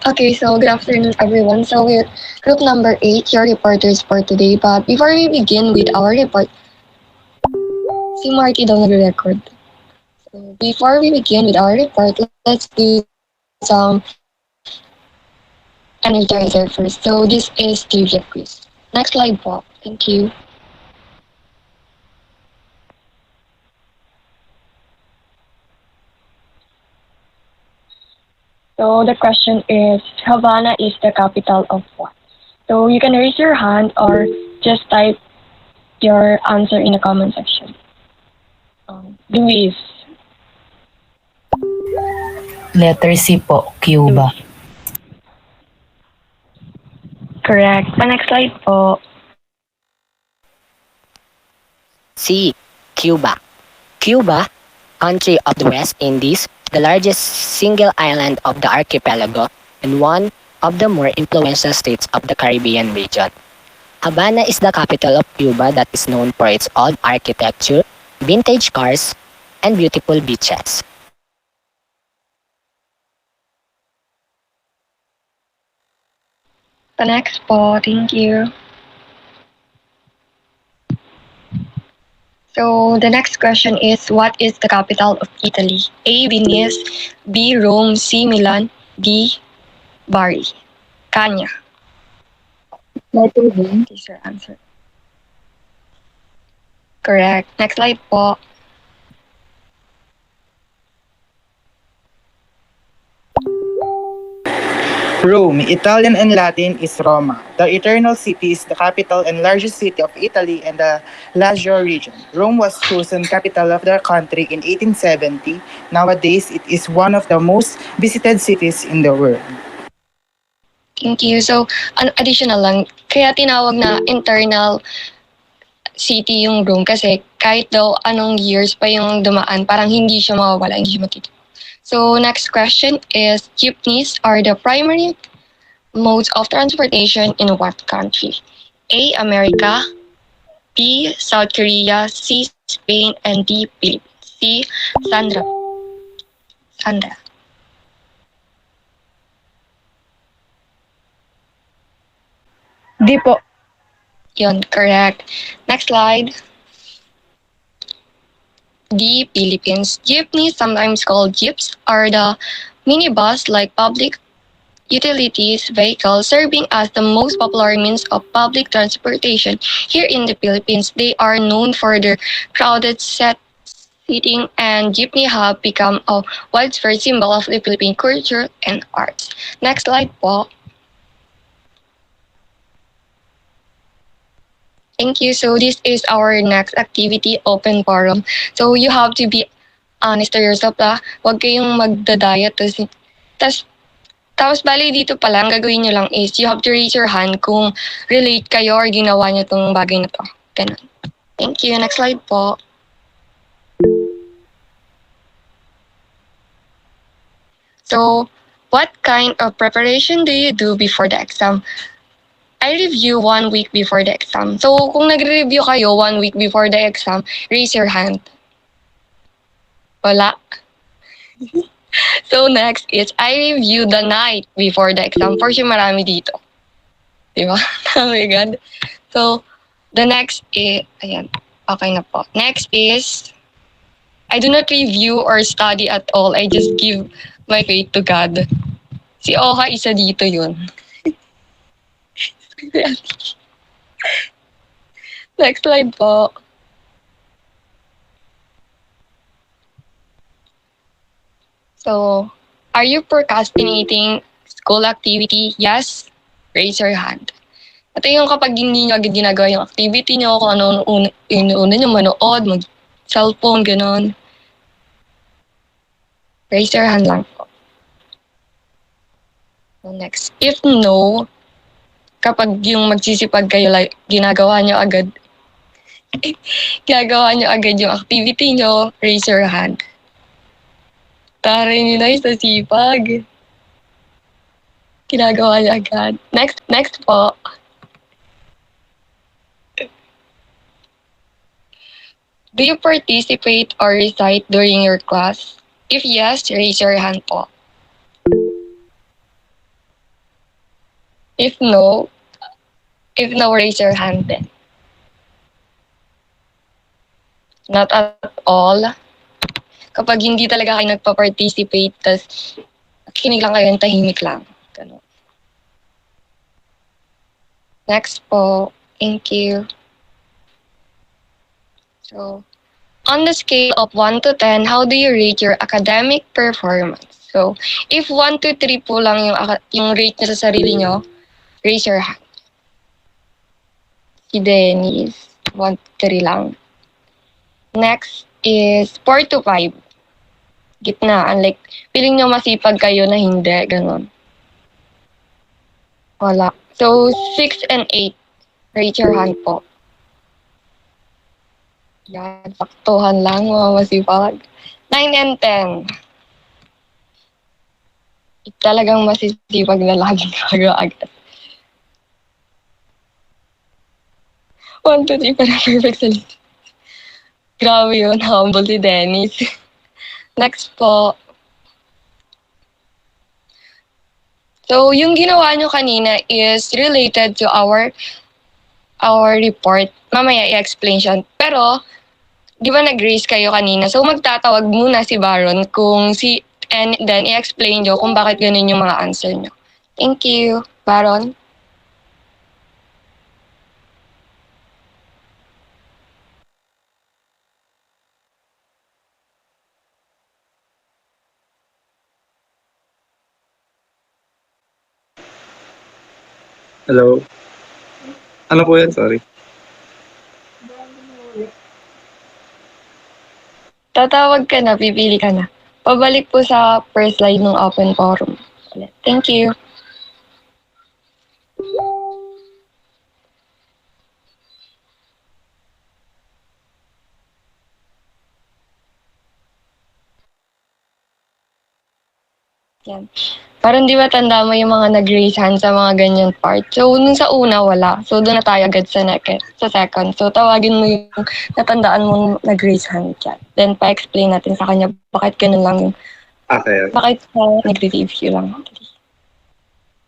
Okay, so good afternoon, everyone. So we're group number 8, your reporters for today. But before we begin with our report, si Marky daw nag-record. So before we begin with our report, let's do some energizer first. So this is trivia quiz. Next slide po. Thank you. So the question is, Havana is the capital of what? So you can raise your hand or just type your answer in the comment section. Luis. Letter C po, Cuba. Correct. The next slide po. C. Cuba. Cuba, country of the West Indies, the largest single island of the archipelago, and one of the more influential states of the Caribbean region. Havana is the capital of Cuba that is known for its old architecture, vintage cars, and beautiful beaches. The next po. Thank you. So the next question is, what is the capital of Italy? A. Venice, B. Rome, C. Milan, D. Bari. Kanya. Letter B. Is your answer. Correct. Next slide po. Rome, Italian and Latin is Roma. The Eternal City is the capital and largest city of Italy and the Lazio region. Rome was chosen capital of the country in 1870. Nowadays, it is one of the most visited cities in the world. Thank you. So, additional lang, kaya tinawag na internal city yung Rome kasi kahit daw anong years pa yung dumaan, parang hindi siya mawawala, hindi siya matitip. So, next question is, jeepneys are the primary modes of transportation in what country? A. America, B. South Korea, C. Spain, and D. Philippines. C. Sandra. Sandra. D po. Yun, correct. Next slide. D. Philippines. Jeepneys, sometimes called jeeps, are the minibus like public utilities vehicle serving as the most popular means of public transportation here in the Philippines. They are known for their crowded seating, and jeepney have become a widespread symbol of the Philippine culture and arts. Next slide po. Thank you. So this is our next activity, open forum. So you have to be honest to yourself lah. Huwag kayong magda-diet. Tapos bali dito pa lang, gagawin nyo lang is you have to raise your hand kung relate kayo or ginawa nyo tong bagay na to. Ganun. Thank you. Next slide po. So, what kind of preparation do you do before the exam? I review 1 week before the exam. So, kung nagre-review kayo 1 week before the exam, raise your hand. Wala. So, next is, I review the night before the exam. For sure, marami dito. Diba? Oh my God. So, the next is, ayan, okay na po. Next is, I do not review or study at all. I just give my faith to God. Si Oha, isa dito yun. Next slide po. So, are you procrastinating school activity? Yes? Raise your hand. Ito yung kapag hindi nyo agad ginagawa yung activity nyo, kung ano una nyo manood, mag-cellphone, gano'n. Raise your hand lang po. So next, if no, kapag yung magsisipag kayo, like, ginagawa nyo agad yung activity nyo, raise your hand. Taray nyo na sa sipag. Ginagawa nyo agad. Next po. Do you participate or recite during your class? If yes, raise your hand po. If no, raise your hand then. Not at all. Kapag hindi talaga kayo nagpa-participate, tas kinig lang kayo, tahimik lang. Ganun. Next po. Thank you. So, on the scale of 1 to 10, how do you rate your academic performance? So, if 1 to 3 po lang yung rate niyo sa sarili niyo, raise your hand. Si Dennis, 1 to 3 lang. Next is 4 to 5. Gitnaan. Like, feeling nyo masipag kayo na hindi. Ganon. Wala. So, 6 and 8. Raise your hand po. Yan. Saktuhan lang, mga masipag. 9 and 10. Talagang masisipag na laging agad. 1, 2, 3, para perfect sa list. Grabe yun. Humble si Dennis. Next po. So, yung ginawa nyo kanina is related to our report. Mamaya i-explain siya. Pero, di ba nag-raise kayo kanina? So, magtatawag muna si Baron and then i-explain nyo kung bakit ganun yung mga answer nyo. Thank you. Baron? Hello? Ano po yan? Sorry. Tatawag ka na, pipili ka na. Pabalik po sa first slide ng open forum. Thank you. Yan. Parang di ba tanda mo yung mga nag-raise hand sa mga ganyan part. So, nung sa una, wala. So, doon na tayo agad sa second. So, tawagin mo yung natandaan mo nag-raise hand dyan. Then, pa-explain natin sa kanya bakit ganun lang yung, Okay. bakit nag-review lang.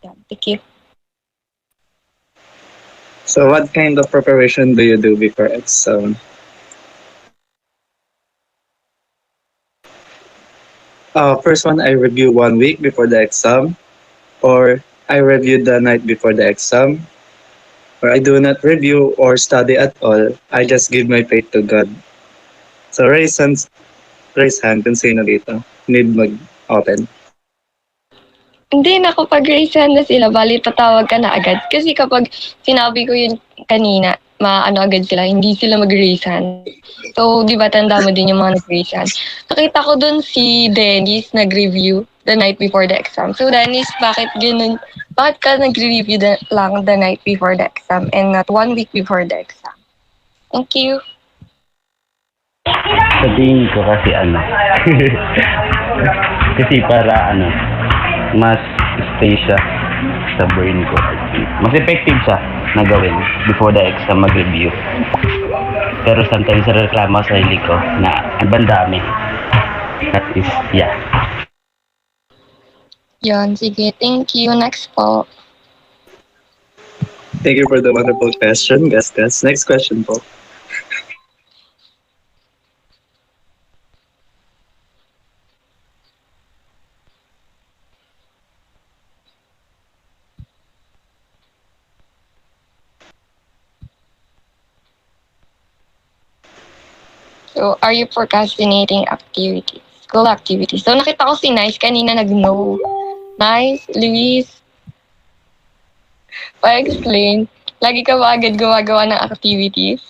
Yan. Thank you. So what kind of preparation do you do before exam? First one, I review 1 week before the exam, or I review the night before the exam, or I do not review or study at all. I just give my faith to God. So raise hand kung sino dito. Need mag-open. Hindi na kapag raise hand na sila, bali tatawag ka na agad. Kasi kapag sinabi ko yun kanina, maano agad sila, hindi sila mag-raise hand. So, di ba, tanda mo din yung mga nag-raise hand. Nakita ko dun si Dennis nag-review the night before the exam. So, Dennis, bakit ganun? Bakit ka nag-review lang the night before the exam and not 1 week before the exam? Thank you. Sa tingin ko kasi kasi para mas stay siya sa brain ko. Mas effective siya na gawin before the exam mag-review. Pero sometimes reklamo sa sarili ko na ang dami. That is, yeah. Yan, sige. Thank you. Next po. Thank you for the wonderful question, guys. Next question po. So, are you procrastinating activities? School activities. So, nakita ko si Nice kanina nag-no. Nice, Luis. Pa-explain. Lagi ka ba agad gumagawa ng activities?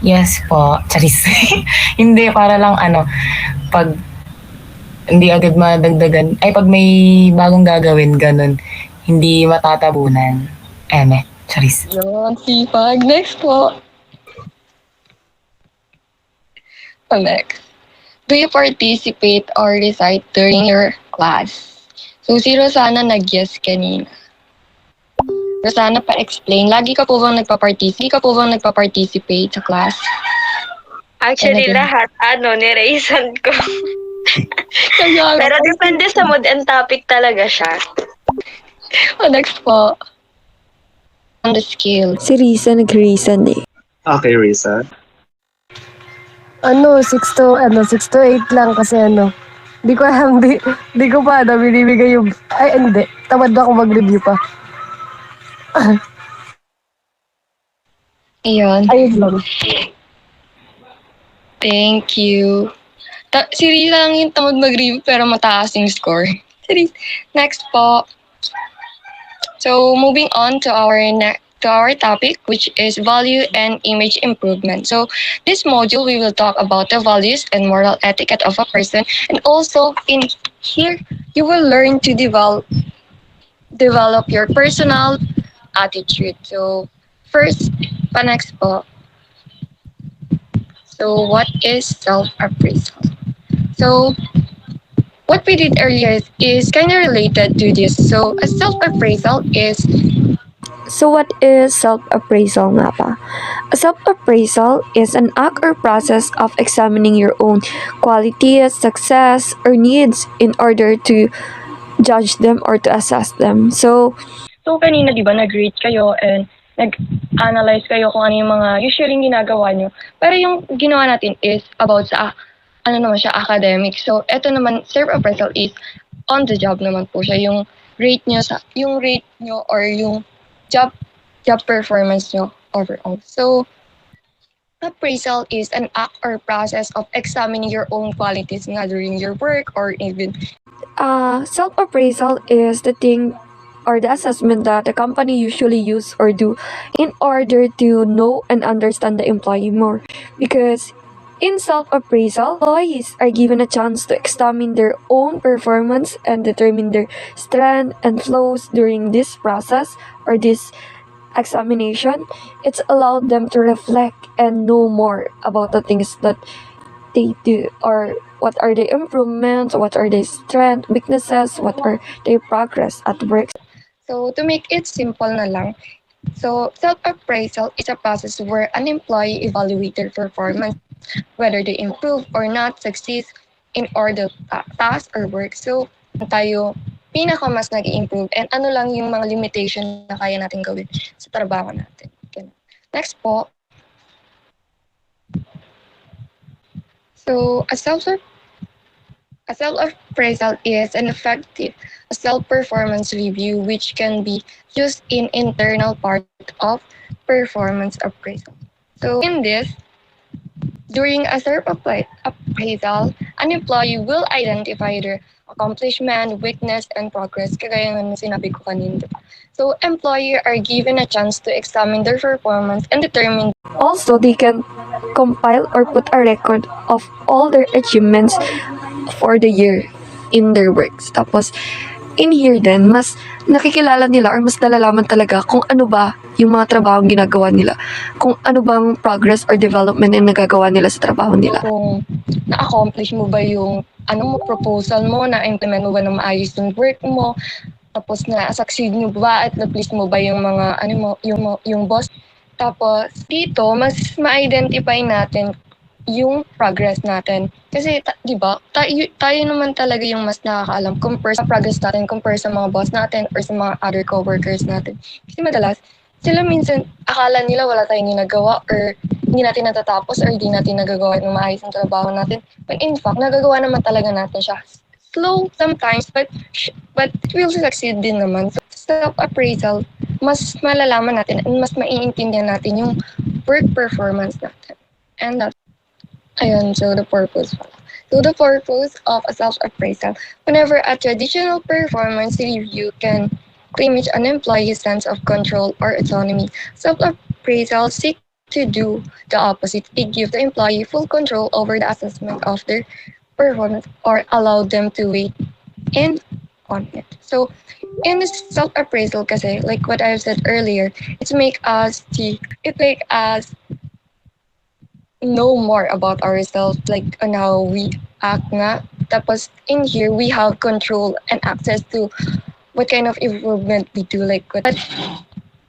Yes po. Charis. Hindi, para lang pag hindi agad madagdagan, ay pag may bagong gagawin, ganun, hindi matatabunan. Charis. Yun, sipag. Next po. Next. Do you participate or recite during your class? So, si Rosana nag-yes kanina. Rosana, pa-explain. Lagi ka po bang nagpa-participate sa class? Actually, Talaga? lahat, niraisan ko. Kaya, Pero depende sa mood and topic talaga siya. Next po, on the scale. Si Risa nag-reason eh. Okay, Risa. 6 to 8 lang kasi di ko alam, di ko pa binibigay yung, ay hindi, tamad na ako mag-review pa. Ayun. Ayun lang. Thank you. Si Risa lang yung tamad mag-review pero mataas yung score. Next po. So, moving on to our topic, which is value and image improvement. So, this module, we will talk about the values and moral etiquette of a person. And also, in here, you will learn to develop your personal attitude. So, first, next po. So, what is self-appraisal? So, what we did earlier is kind of related to this. So, a self-appraisal is So what is self-appraisal nga ba? A self-appraisal is an act or process of examining your own qualities, success, or needs in order to judge them or to assess them. So kanina, di ba, nag-rate kayo and nag-analyze kayo kung ano yung mga usually ginagawa nyo. Pero yung ginawa natin is about sa, academic. So, eto naman, self-appraisal is on the job naman po siya. Yung rate nyo or yung job performance nyo overall. So, appraisal is an act or process of examining your own qualities nga during your work or even self-appraisal is the thing or the assessment that the company usually use or do in order to know and understand the employee more. Because in self-appraisal, employees are given a chance to examine their own performance and determine their strengths and flaws during this process or this examination. It's allowed them to reflect and know more about the things that they do, or what are their improvements, what are their strengths, weaknesses, what are their progress at work. So, to make it simple na lang, so self-appraisal is a process where an employee evaluates their performance, whether they improve or not, succeed in order task or work. So, tayo mas nag-improve and ano lang yung mga limitation na kaya natin gawin sa trabaho natin. Okay. Next po. So, a self-appraisal is an effective self-performance review which can be used in internal part of performance appraisal. So, in this, during a self-appraisal, an employee will identify their accomplishment, weakness, and progress, kagaya ng sinabi ko kanina. So, employees are given a chance to examine their performance and determine. Also, they can compile or put a record of all their achievements for the year in their works. Tapos, in here din, mas nakikilala nila or mas nalalaman talaga kung ano ba yung mga trabaho ginagawa nila. Kung ano bang progress or development yung nagagawa nila sa trabaho nila. Kung na-accomplish mo ba yung proposal mo, na-implement mo ba na maayos yung work mo, tapos na-succeed mo ba at na-please mo ba yung mga, yung boss. Tapos, dito, mas ma-identify natin yung progress natin. Kasi, di ba, tayo naman talaga yung mas nakakaalam compare sa progress natin, compare sa mga boss natin or sa mga other coworkers natin. Kasi madalas, sila minsan, akala nila wala tayong ginagawa or hindi natin natatapos or hindi natin nagagawa ng maayos ang trabaho natin. But in fact, nagagawa naman talaga natin siya. Slow sometimes, but it will succeed din naman. So, self-appraisal, mas malalaman natin and mas maiintindihan natin yung work performance natin. And that's, so the purpose pala. So the purpose of a self-appraisal, whenever a traditional performance review can claim an employee's sense of control or autonomy, self-appraisal seek to do the opposite. It gives the employee full control over the assessment of their performance or allow them to weigh in on it. So, in this self-appraisal kasi, like what I said earlier, it make us know more about ourselves, like on how we act nga. Tapos, in here, we have control and access to what kind of improvement we do. But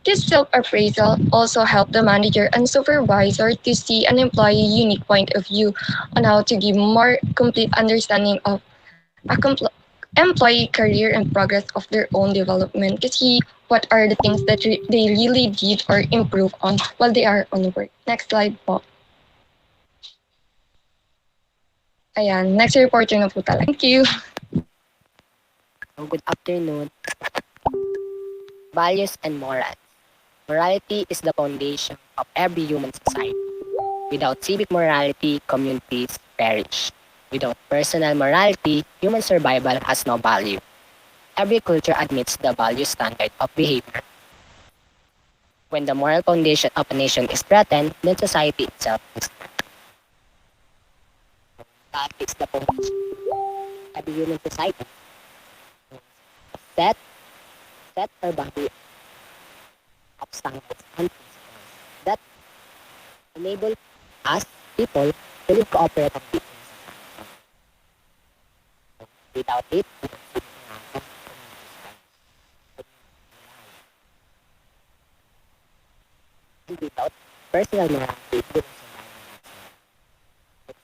this self-appraisal also help the manager and supervisor to see an employee's unique point of view on how to give more complete understanding of employee career and progress of their own development. Kasi what are the things that they really did or improve on while they are on work. Next slide po. Ayan, next reporter na po talaga. Thank you. So, good afternoon. Values and morals. Morality is the foundation of every human society. Without civic morality, communities perish. Without personal morality, human survival has no value. Every culture admits the value standard of behavior. When the moral foundation of a nation is threatened, then society itself is threatened. That is the foundation of every human society. Set or value of standards and principles that enable us people to live cooperatively. Without it, without personal morality,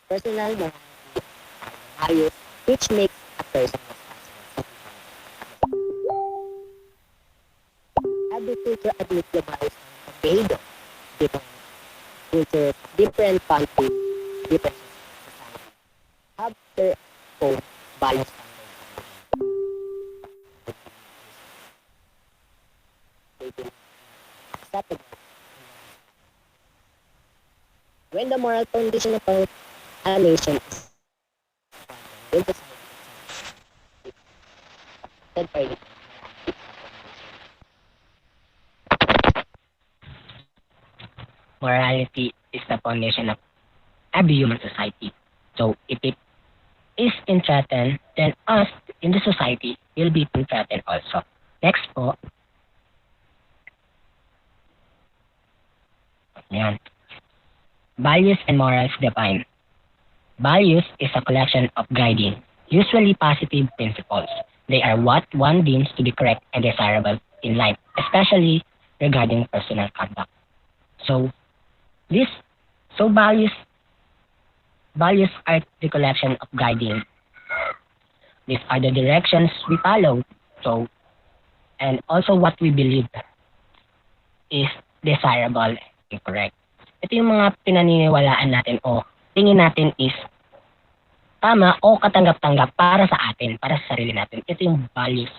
personal morality values which makes a person responsible. Every culture admits the values of behavior. Different cultures, different countries, different societies have their own value standards. They will accept it. When the moral foundation of a nation is in society itself, morality is the foundation of every human society. So if it is threatened, then us in the society will be threatened also. Next po. Yan. Values and morals defined. Values is a collection of guiding, usually positive principles. They are what one deems to be correct and desirable in life, especially regarding personal conduct. So values are the collection of guiding. These are the directions we follow. So, and also what we believe is desirable and correct. Ito yung mga pinaniniwalaan natin o tingin natin is tama o katanggap-tanggap para sa atin, para sa sarili natin. Ito yung values.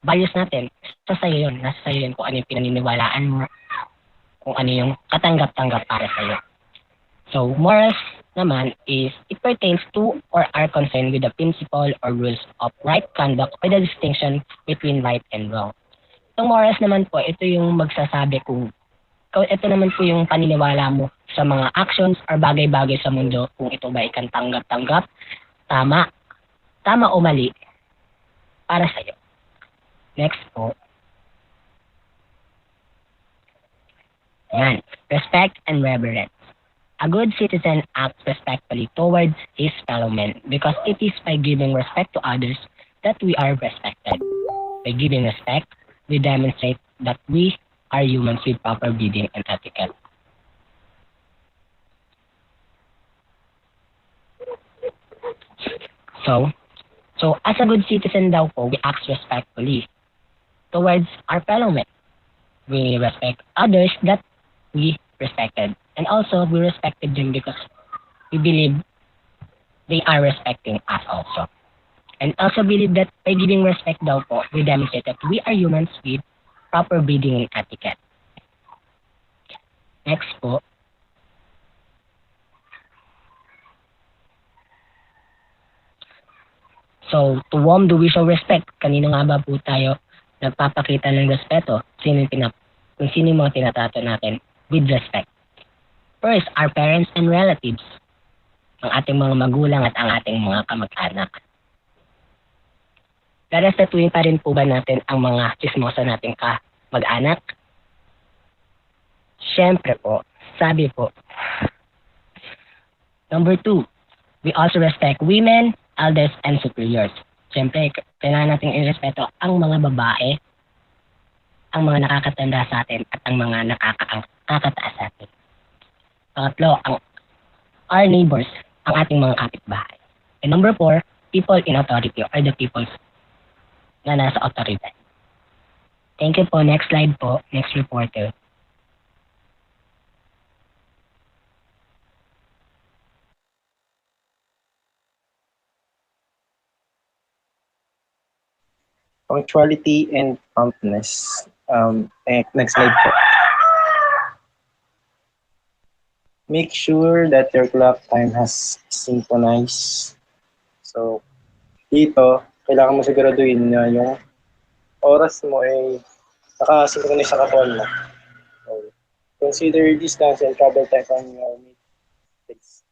Values natin, sa sayo yun. Nasa sayo yun kung ano yung pinaniniwalaan mo, kung ano yung katanggap-tanggap para sa'yo. So, morals naman is, it pertains to or are concerned with the principle or rules of right conduct with a distinction between right and wrong. Itong morals naman po, ito yung magsasabi kung ito naman po yung paniniwala mo sa mga actions or bagay-bagay sa mundo kung ito ba ikang tanggap-tanggap, tama o mali para sa'yo. Next po. Yan. Respect and reverence. A good citizen acts respectfully towards his fellow men because it is by giving respect to others that we are respected. By giving respect, we demonstrate that we are humans with proper breeding and etiquette. So as a good citizen daw po, we act respectfully towards our fellow men. We respect others that we respected. And also, we respected them because we believe they are respecting us also. And also believe that by giving respect daw po, we demonstrate that we are humans with proper breeding and etiquette. Next po. So, to whom do we show respect? Kanino nga ba po tayo nagpapakita ng respeto? Kung sino yung mga tinatato natin with respect. First, our parents and relatives. Ang ating mga magulang at ang ating mga kamag-anak. Respetuhin pa rin po ba natin ang mga chismosa nating kamag-anak? Siyempre po, sabi po. Number 2, we also respect women, elders, and superiors. Siyempre, kailangan natin irespeto ang mga babae, ang mga nakakatanda sa atin, at ang mga nakakataas sa atin. Pangatlo, our neighbors, ang ating mga kapitbahay. And number 4, people in authority or the people na nasa authority. Thank you po. Next slide po. Next reporter. Punctuality and promptness. Next slide po. Make sure that your clock time has synchronized. So, dito, kailangan mo siguraduhin na yung oras mo ay nakasynchronize sa katawan mo. So, consider distance and travel time on your meetings.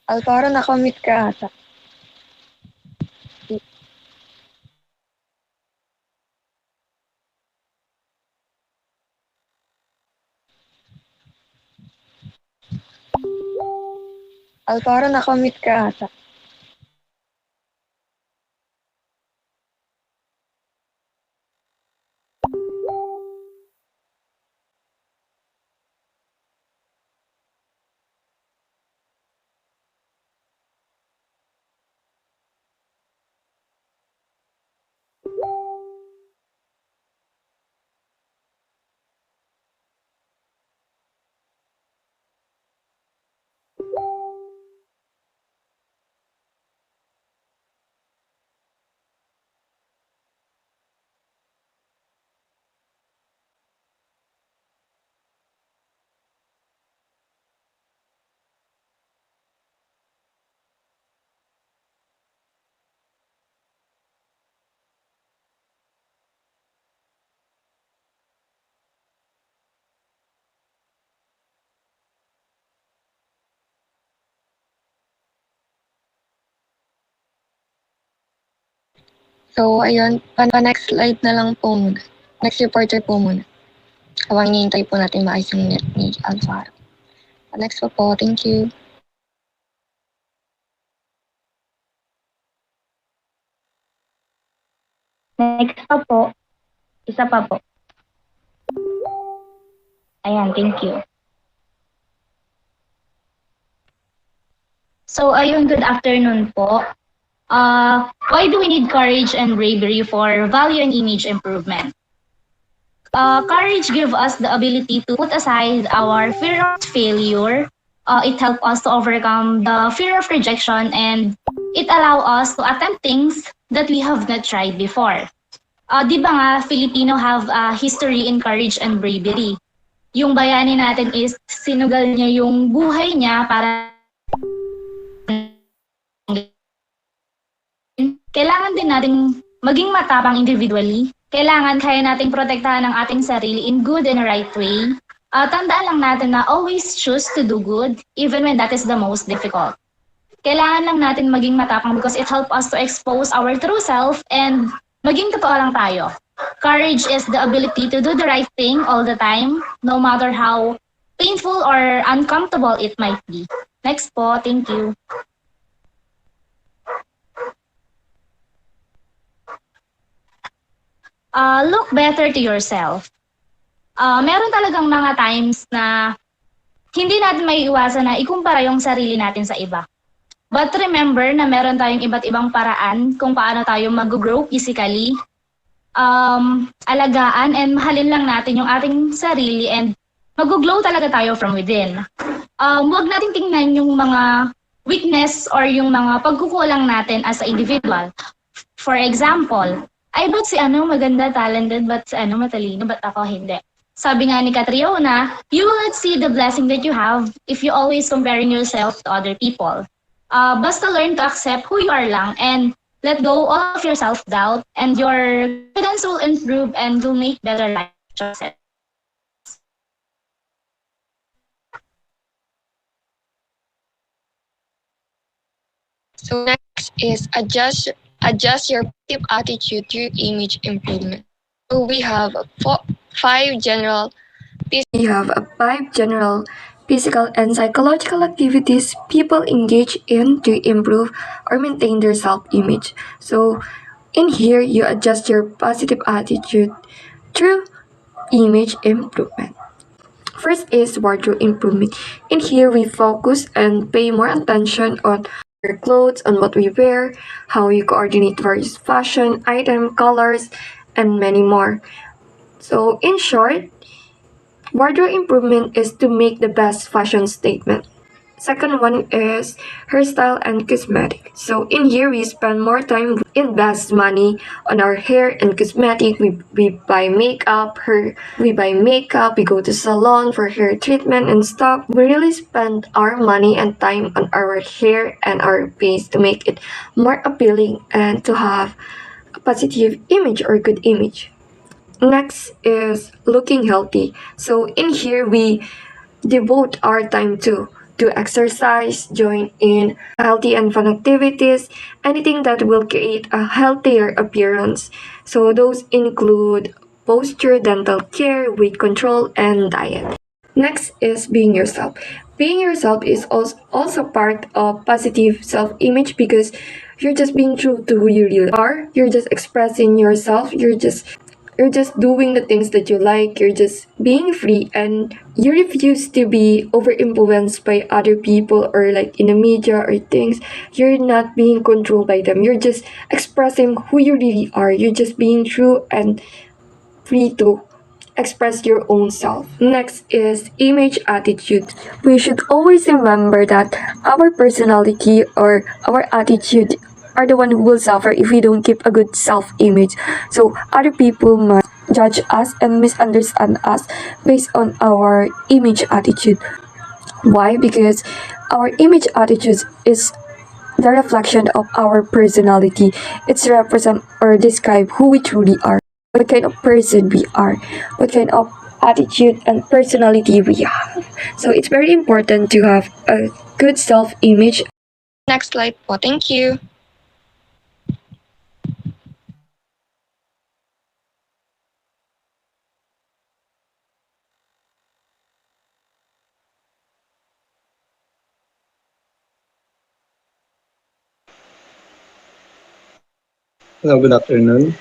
Alvaro, nakamute ka ata. Alvaro, nakamute ka ata. So, ayun, next slide na lang po muna. Next reporter po muna. Habang hinihintay po natin maayos yung net ni Alvaro. Next po, thank you. Next pa po. Isa pa po. Ayan, thank you. So, ayun, good afternoon po. Why do we need courage and bravery for value and image improvement? Courage gives us the ability to put aside our fear of failure. It helps us to overcome the fear of rejection, and it allows us to attempt things that we have not tried before. Di ba nga, Filipino have a history in courage and bravery. Yung bayani natin is sinugal niya yung buhay niya para kailangan din natin maging matapang individually. Kailangan kaya nating protektahan ang ating sarili in good and right way. Tandaan lang natin na always choose to do good even when that is the most difficult. Kailangan lang natin maging matapang because it helps us to expose our true self and maging totoo lang tayo. Courage is the ability to do the right thing all the time, no matter how painful or uncomfortable it might be. Next po, thank you. Look better to yourself. Meron talagang mga times na hindi natin may iwasan na ikumpara yung sarili natin sa iba. But remember na meron tayong iba't ibang paraan kung paano tayo mag-grow physically. Alagaan and mahalin lang natin yung ating sarili and mag-glow talaga tayo from within. Huwag nating tingnan yung mga weakness or yung mga pagkukulang natin as an individual. For example, ay ba't si maganda, talented, but si matalino, ba't ako hindi? Sabi nga ni Catriona, you will see the blessing that you have if you always comparing yourself to other people. Basta learn to accept who you are lang and let go all of your self-doubt and your confidence will improve and will make better life choices. So next is adjust your positive attitude to image improvement. So we have five general physical and psychological activities people engage in to improve or maintain their self-image. So in here, you adjust your positive attitude through image improvement. First is wardrobe improvement. In here, we focus and pay more attention on our clothes, on what we wear, how we coordinate various fashion, item, colors, and many more. So in short, wardrobe improvement is to make the best fashion statement. Second one is hairstyle and cosmetic. So in here we spend more time, invest money on our hair and cosmetic. We buy makeup, we go to salon for hair treatment and stuff. We really spend our money and time on our hair and our face to make it more appealing and to have a positive image or good image. Next is looking healthy. So in here we devote our time to exercise, join in healthy and fun activities, anything that will create a healthier appearance. So those include posture, dental care, weight control, and diet. Next is being yourself. Being yourself is also part of positive self-image because you're just being true to who you really are. You're just expressing yourself. You're just doing the things that you like. You're just being free and you refuse to be over influenced by other people or like in the media or things. You're not being controlled by them. You're just expressing who you really are. You're just being true and free to express your own self. Next is image attitude. We should always remember that our personality or our attitude are the one who will suffer if we don't keep a good self-image. So other people might judge us and misunderstand us based on our image attitude. Why? Because our image attitude is the reflection of our personality. It's represent or describe who we truly are, what kind of person we are, what kind of attitude and personality we have. So it's very important to have a good self-image. Next slide po. Thank you. Hello, good afternoon.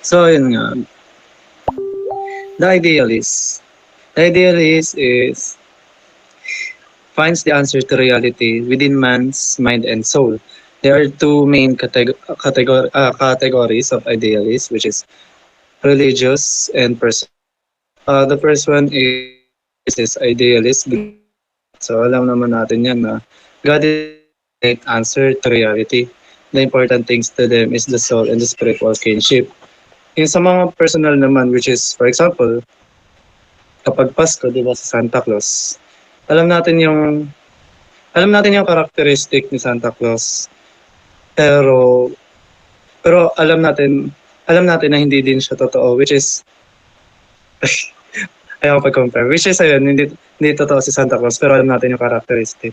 So, yun nga. The idealist is finds the answer to reality within man's mind and soul. There are two main categories of idealists, which is religious and personal. The first one is idealist. So, alam naman natin yan na God is the answer to reality. The important things to them is the soul and the spiritual kinship. Yung sa mga personal naman, which is, for example, kapag Pasko, di ba, sa Santa Claus, alam natin yung characteristic ni Santa Claus. Pero alam natin na hindi din siya totoo, which is ayaw pag-compare. Which is, ayun, hindi totoo si Santa Claus, pero alam natin yung characteristic.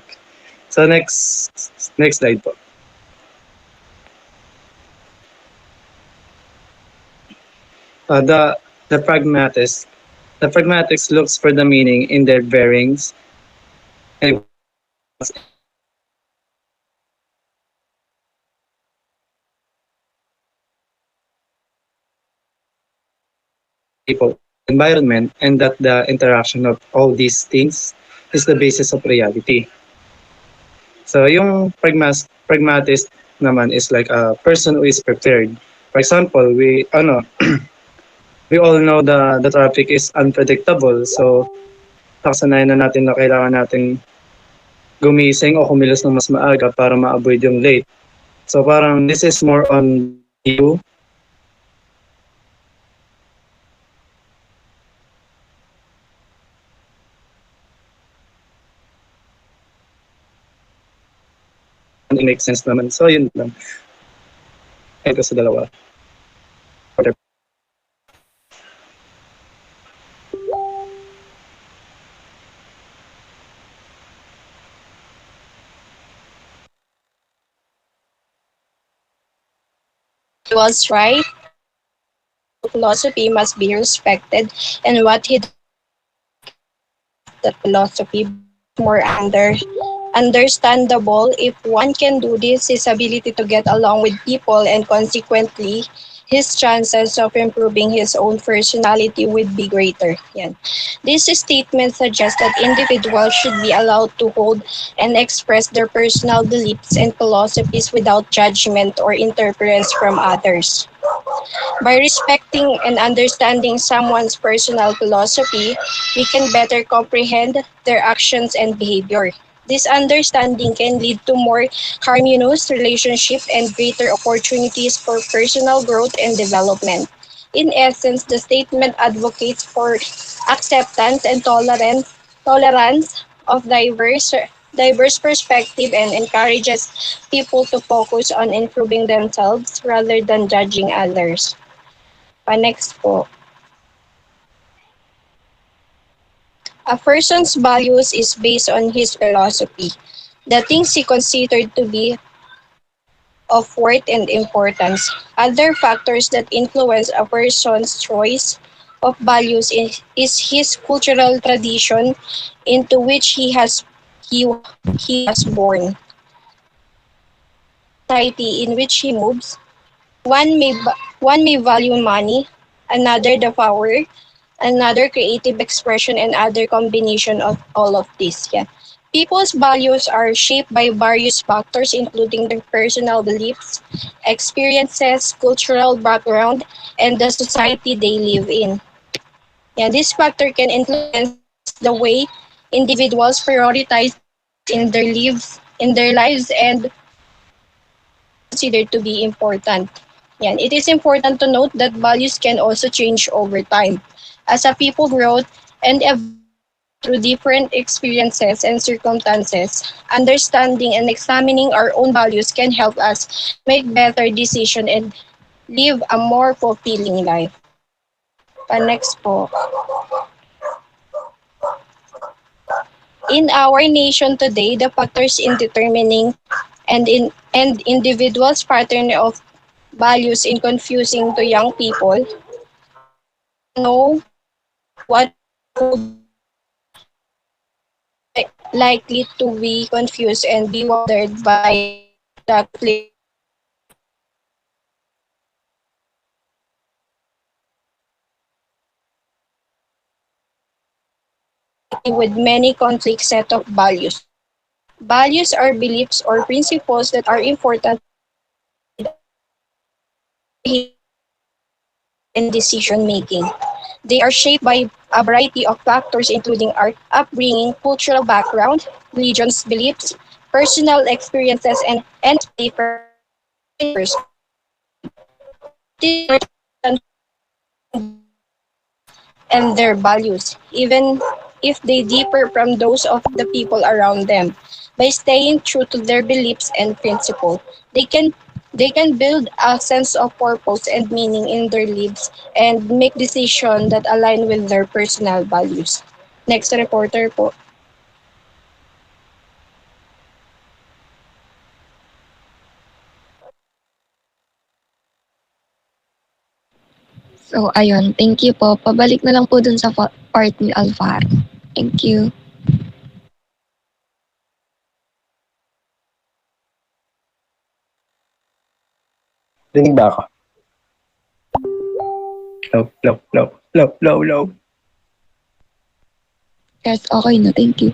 So, next slide po. The pragmatists looks for the meaning in their bearings and people, environment, and that the interaction of all these things is the basis of reality. So yung pragmatist naman is like a person who is prepared. For example, we all know the traffic is unpredictable. So nakasanayan na natin na kailangan nating gumising o kumilos ng mas maaga para ma-avoid yung late. So parang this is more on you. It makes sense naman. So yun lang. Ayun ko sa dalawa. He was right. Philosophy must be respected, and what he the philosophy more understandable. If one can do this, his ability to get along with people and consequently his chances of improving his own personality would be greater. Yan. This statement suggests that individuals should be allowed to hold and express their personal beliefs and philosophies without judgment or interference from others. By respecting and understanding someone's personal philosophy, we can better comprehend their actions and behavior. This understanding can lead to more harmonious relationships and greater opportunities for personal growth and development. In essence, the statement advocates for acceptance and tolerance of diverse perspective and encourages people to focus on improving themselves rather than judging others. Next po. A person's values is based on his philosophy, the things he considered to be of worth and importance. Other factors that influence a person's choice of values is his cultural tradition into which he was born, society in which he moves. One may value money, another the power, another creative expression, and other combination of all of this. Yeah. People's values are shaped by various factors, including their personal beliefs, experiences, cultural background, and the society they live in. Yeah, this factor can influence the way individuals prioritize in their lives and considered to be important. Yan. It is important to note that values can also change over time. As a people grow and evolve through different experiences and circumstances, understanding and examining our own values can help us make better decisions and live a more fulfilling life. Next po. In our nation today, the factors in determining and individuals' pattern of values in confusing to young people know what would likely to be confused and bewildered by the with many conflict set of values. Values are beliefs or principles that are important in decision making. They are shaped by a variety of factors, including our upbringing, cultural background, religions, beliefs, personal experiences, and different and their values, even if they differ from those of the people around them. By staying true to their beliefs and principles, they can build a sense of purpose and meaning in their lives and make decisions that align with their personal values. Next reporter po. So, ayun. Thank you po. Pabalik na lang po dun sa part ni Alvaro. Thank you. Rinig ba ako? Low. Yes, okay na. Thank you.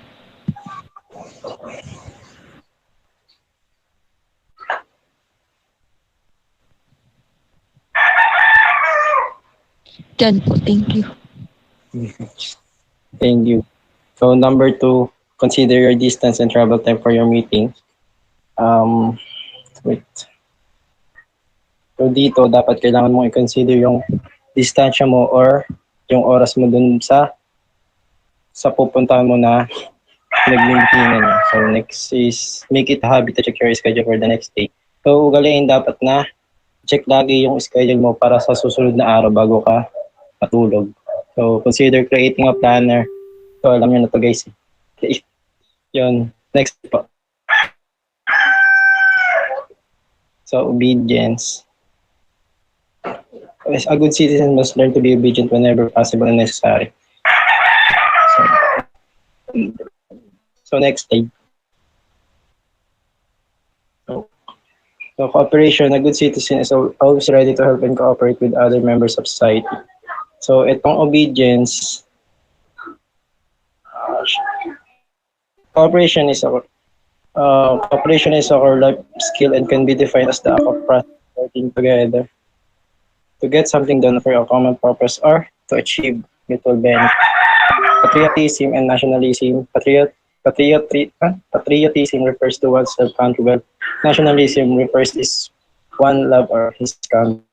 Yan po, thank you. Thank you. So number 2, consider your distance and travel time for your meeting. Wait. So dito, dapat kailangan mong i-consider yung distansya mo or yung oras mo dun sa pupuntahan mo na nag-meetingan niya. So next is, make it a habit to check your schedule for the next day. So ugaliin dapat na check lagi yung schedule mo para sa susunod na araw bago ka matulog. So consider creating a planner. So alam niyo na to guys. Yun. Next po. So obedience. As a good citizen must learn to be obedient whenever possible and necessary. So next slide. So cooperation, a good citizen is always ready to help and cooperate with other members of society. So itong obedience, cooperation is a core life skill and can be defined as the act of working together to get something done for a common purpose or to achieve mutual benefit. Patriotism and nationalism. Patriotism refers to one's country, while nationalism refers to one love or his country.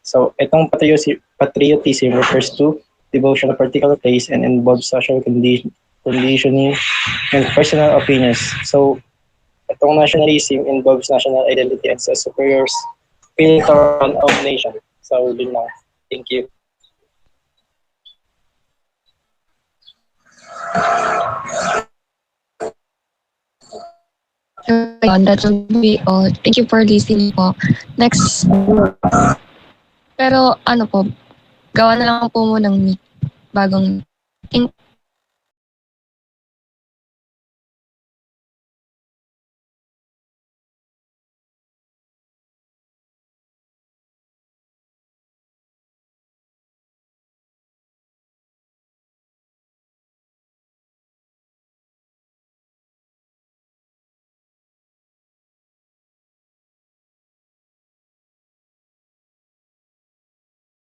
So itong patriotism refers to devotion to a particular place and involves social conditioning and personal opinions. So itong nationalism involves national identity and a superior spirit of nation. So yun lang. Thank you. That will be all. Thank you for listening po. Next. Pero ano po, gawa na lang po mo ng bagong